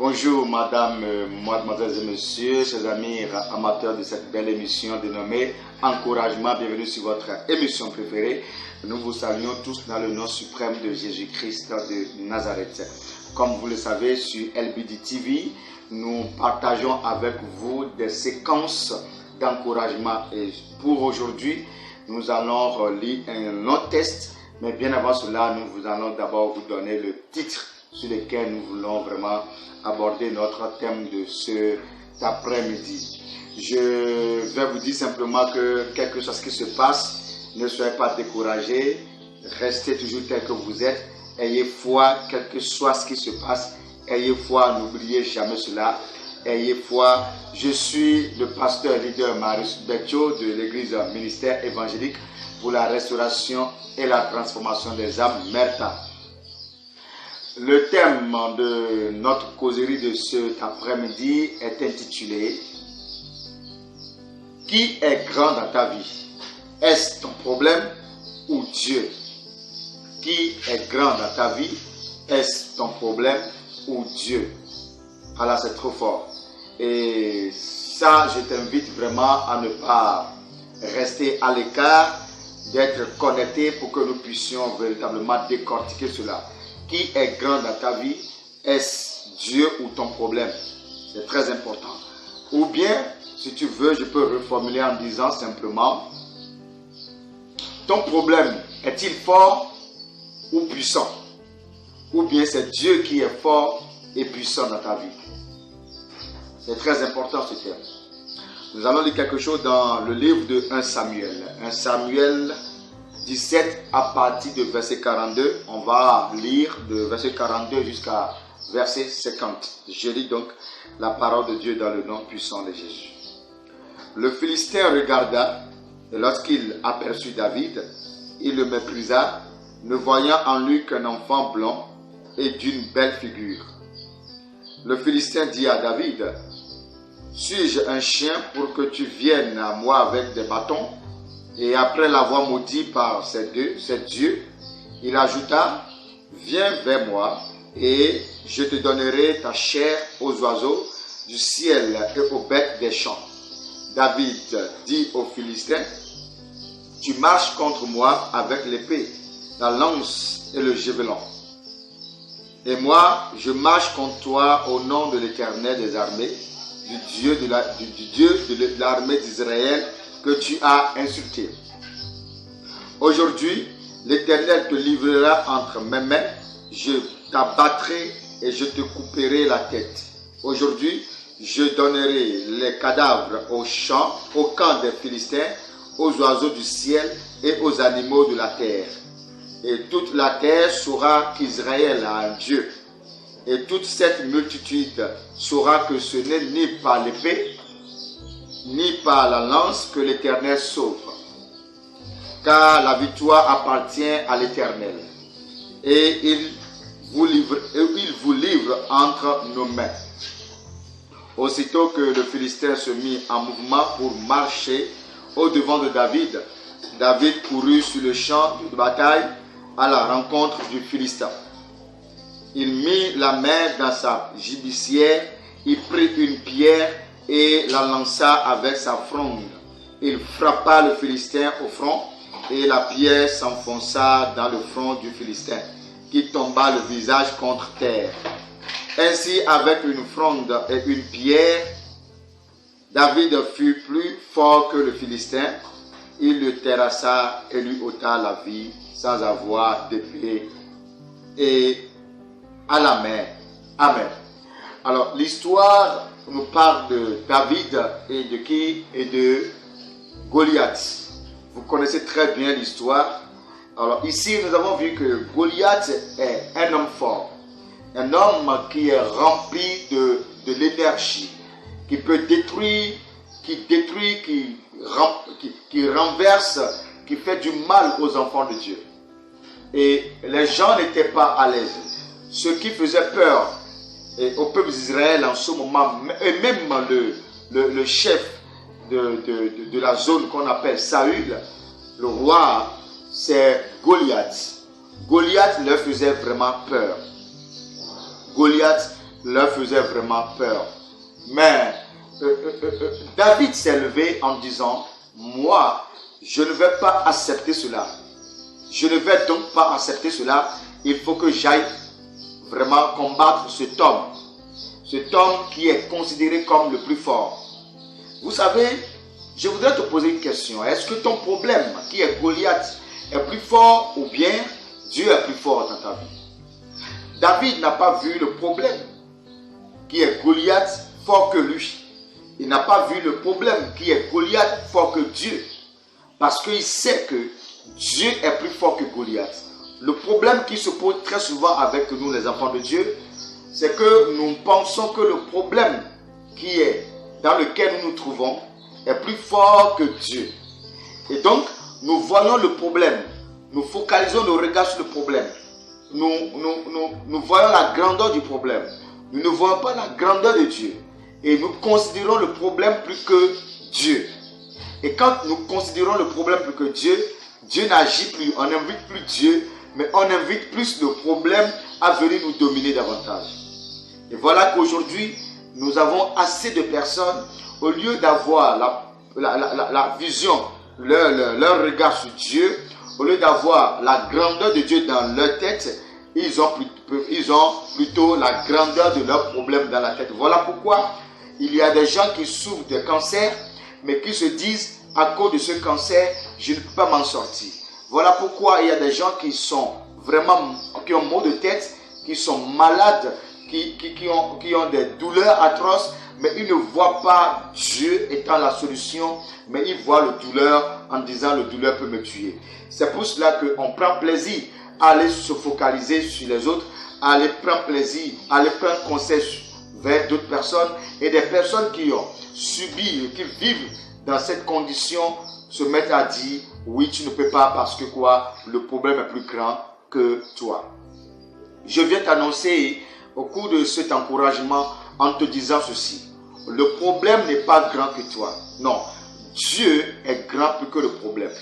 Bonjour madame, mademoiselles et messieurs, chers amis amateurs de cette belle émission dénommée Encouragement. Bienvenue sur votre émission préférée. Nous vous saluons tous dans le nom suprême de Jésus-Christ de Nazareth. Comme vous le savez, sur LBD TV, nous partageons avec vous des séquences d'encouragement. Et pour aujourd'hui, nous allons lire un long texte. Mais bien avant cela, nous allons d'abord vous donner le titre sur lequel nous voulons vraiment aborder notre thème de cet après-midi. Je vais vous dire simplement que quel que soit ce qui se passe, ne soyez pas découragés, restez toujours tel que vous êtes, ayez foi, quel que soit ce qui se passe, ayez foi, n'oubliez jamais cela, ayez foi. Je suis le pasteur leader Marius Betio de l'église ministère évangélique pour la restauration et la transformation des âmes, MERTA. Le thème de notre causerie de cet après-midi est intitulé « Qui est grand dans ta vie? Est-ce ton problème ou Dieu? Qui est grand dans ta vie? Est-ce ton problème ou Dieu ?» Alors c'est trop fort. Et ça, je t'invite vraiment à ne pas rester à l'écart, d'être connecté pour que nous puissions véritablement décortiquer cela. Qui est grand dans ta vie? Est-ce Dieu ou ton problème? C'est très important. Ou bien, si tu veux, je peux reformuler en disant simplement, ton problème est-il fort ou puissant? Ou bien c'est Dieu qui est fort et puissant dans ta vie? C'est très important ce thème. Nous allons lire quelque chose dans le livre de 1 Samuel. 1 Samuel 17 à partir de verset 42, on va lire de verset 42 jusqu'à verset 50. Je lis donc la parole de Dieu dans le nom puissant de Jésus. Le Philistin regarda, et lorsqu'il aperçut David, il le méprisa, ne voyant en lui qu'un enfant blond et d'une belle figure. Le Philistin dit à David, « Suis-je un chien pour que tu viennes à moi avec des bâtons ?» Et après l'avoir maudit par ses dieux, il ajouta, « Viens vers moi, et je te donnerai ta chair aux oiseaux du ciel et aux bêtes des champs. » David dit aux Philistins, « Tu marches contre moi avec l'épée, la lance et le javelot. Et moi, je marche contre toi au nom de l'Éternel des armées, du Dieu de l'armée d'Israël, que tu as insulté. Aujourd'hui, l'Éternel te livrera entre mes mains, je t'abattrai et je te couperai la tête. Aujourd'hui, je donnerai les cadavres aux champs, au camp des Philistins, aux oiseaux du ciel et aux animaux de la terre. Et toute la terre saura qu'Israël a un Dieu. Et toute cette multitude saura que ce n'est ni par l'épée, ni par la lance que l'Éternel sauve, car la victoire appartient à l'Éternel, et il vous livre entre nos mains. » Aussitôt que le Philistin se mit en mouvement pour marcher au-devant de David, David courut sur le champ de bataille à la rencontre du Philistin. Il mit la main dans sa gibecière, il prit une pierre et la lança avec sa fronde. Il frappa le Philistin au front et la pierre s'enfonça dans le front du Philistin, qui tomba le visage contre terre. Ainsi, avec une fronde et une pierre, David fut plus fort que le Philistin. Il le terrassa et lui ôta la vie sans avoir d'épée et à la main. Amen. Alors, l'histoire nous parle de David et de qui? Et de Goliath. Vous connaissez très bien l'histoire. Alors ici, nous avons vu que Goliath est un homme fort. Un homme qui est rempli de l'énergie, qui peut détruire, qui renverse, qui fait du mal aux enfants de Dieu. Et les gens n'étaient pas à l'aise. Ce qui faisait peur au peuple d'Israël en ce moment, et même le chef de la zone qu'on appelle Saül, le roi, c'est Goliath. Goliath leur faisait vraiment peur. Goliath leur faisait vraiment peur. Mais David s'est levé en disant, moi, je ne vais pas accepter cela. Je ne vais donc pas accepter cela. Il faut que j'aille vraiment combattre cet homme. Cet homme qui est considéré comme le plus fort. Vous savez, je voudrais te poser une question. Est-ce que ton problème, qui est Goliath, est plus fort ou bien Dieu est plus fort dans ta vie? David n'a pas vu le problème qui est Goliath fort que lui. Il n'a pas vu le problème qui est Goliath fort que Dieu. Parce qu'il sait que Dieu est plus fort que Goliath. Le problème qui se pose très souvent avec nous les enfants de Dieu, c'est que nous pensons que le problème qui est dans lequel nous nous trouvons est plus fort que Dieu. Et donc, nous voyons le problème. Nous focalisons nos regards sur le problème. Nous voyons la grandeur du problème. Nous ne voyons pas la grandeur de Dieu. Et nous considérons le problème plus que Dieu. Et quand nous considérons le problème plus que Dieu, Dieu n'agit plus. On n'invite plus Dieu, mais on invite plus le problème à venir nous dominer davantage. Et voilà qu'aujourd'hui, nous avons assez de personnes, au lieu d'avoir la vision, leur regard sur Dieu, au lieu d'avoir la grandeur de Dieu dans leur tête, ils ont plutôt la grandeur de leurs problèmes dans la tête. Voilà pourquoi il y a des gens qui souffrent de cancer, mais qui se disent, à cause de ce cancer, je ne peux pas m'en sortir. Voilà pourquoi il y a des gens qui ont maux de tête, qui sont malades, qui ont des douleurs atroces, mais ils ne voient pas Dieu étant la solution, mais ils voient le douleur en disant le douleur peut me tuer. C'est pour cela qu'on prend plaisir à aller se focaliser sur les autres, à aller prendre plaisir, à aller prendre conseil vers d'autres personnes, et des personnes qui ont subi, qui vivent dans cette condition, se mettent à dire, oui, tu ne peux pas parce que quoi, le problème est plus grand que toi. Je viens t'annoncer au cours de cet encouragement en te disant ceci. Le problème n'est pas grand que toi. Non, Dieu est grand plus que le problème.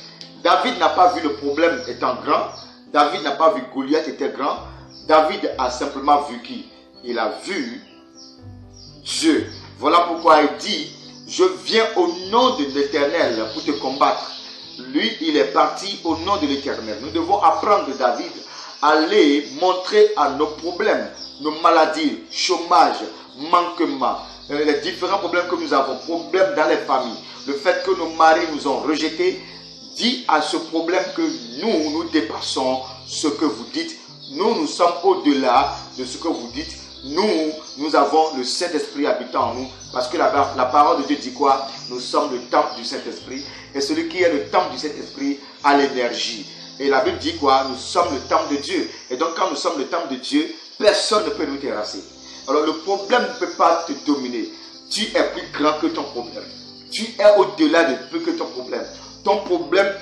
David n'a pas vu le problème étant grand. David n'a pas vu Goliath était grand. David a simplement vu qui? Il a vu Dieu. Voilà pourquoi il dit, je viens au nom de l'Éternel pour te combattre. Lui, il est parti au nom de l'Éternel. Nous devons apprendre de David à aller montrer à nos problèmes, nos maladies, chômage, manquement, les différents problèmes que nous avons, problèmes dans les familles, le fait que nos maris nous ont rejetés, dit à ce problème que nous dépassons ce que vous dites. Nous sommes au-delà de ce que vous dites. Nous avons le Saint-Esprit habitant en nous. Parce que la parole de Dieu dit quoi? Nous sommes le temple du Saint-Esprit. Et celui qui est le temple du Saint-Esprit a l'énergie. Et la Bible dit quoi? Nous sommes le temple de Dieu. Et donc quand nous sommes le temple de Dieu, personne ne peut nous terrasser. Alors le problème ne peut pas te dominer. Tu es plus grand que ton problème. Tu es au-delà de plus que ton problème. Ton problème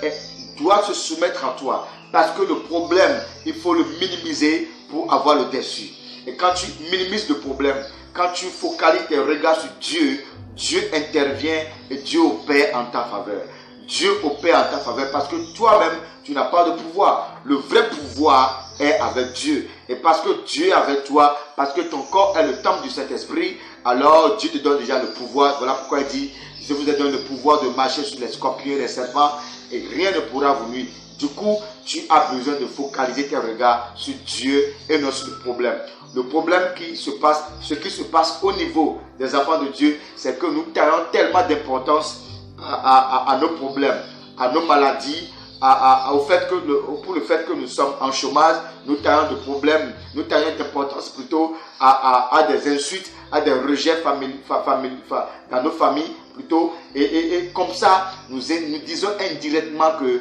doit se soumettre à toi. Parce que le problème, il faut le minimiser pour avoir le dessus. Et quand tu minimises le problème, quand tu focalises tes regards sur Dieu, Dieu intervient et Dieu opère en ta faveur. Dieu opère en ta faveur parce que toi-même, tu n'as pas de pouvoir. Le vrai pouvoir est avec Dieu. Et parce que Dieu est avec toi, parce que ton corps est le temple du Saint-Esprit, alors Dieu te donne déjà le pouvoir. Voilà pourquoi il dit, je vous ai donné le pouvoir de marcher sur les scorpions et les serpents et rien ne pourra vous nuire. Du coup, tu as besoin de focaliser tes regards sur Dieu et non sur le problème. Le problème ce qui se passe au niveau des enfants de Dieu, c'est que nous taillons tellement d'importance à nos problèmes, à nos maladies, pour le fait que nous sommes en chômage, nous taillons de problèmes, nous taillons d'importance plutôt à des insultes, à des rejets dans nos familles plutôt. Et comme ça, nous disons indirectement que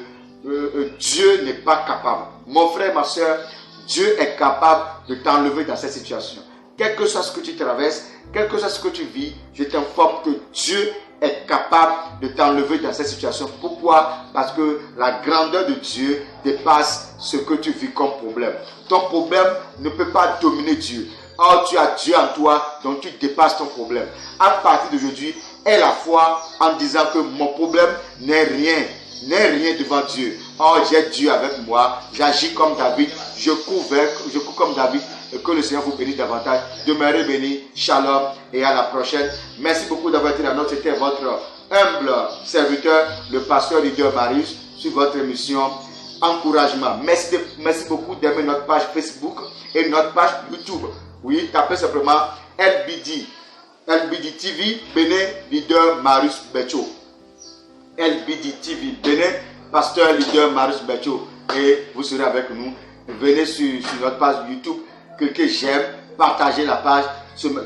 Dieu n'est pas capable. Mon frère, ma soeur, Dieu est capable de t'enlever dans cette situation. Quel que soit ce que tu traverses, quel que soit ce que tu vis, je t'informe que Dieu est capable de t'enlever dans cette situation. Pourquoi? Parce que la grandeur de Dieu dépasse ce que tu vis comme problème. Ton problème ne peut pas dominer Dieu. Or, tu as Dieu en toi, donc tu dépasses ton problème. À partir d'aujourd'hui, aie la foi en disant que mon problème n'est rien devant Dieu. Oh, j'ai Dieu avec moi, j'agis comme David, je cours comme David, et que le Seigneur vous bénisse davantage. Demeurez bénis. Shalom et à la prochaine. Merci beaucoup d'avoir été là. C'était votre humble serviteur, le pasteur leader Marius, sur votre émission Encouragement. Merci beaucoup d'aimer notre page Facebook et notre page YouTube. Oui, tapez simplement LBD TV, Bénin, leader Marius Becho. LBD TV, Bénin, pasteur leader Marius Becho. Et vous serez avec nous. Venez sur notre page YouTube, cliquez j'aime, partagez la page,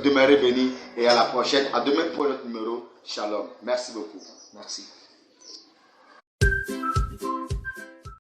demeurez bénis et à la prochaine. À demain pour notre numéro. Shalom. Merci beaucoup. Merci.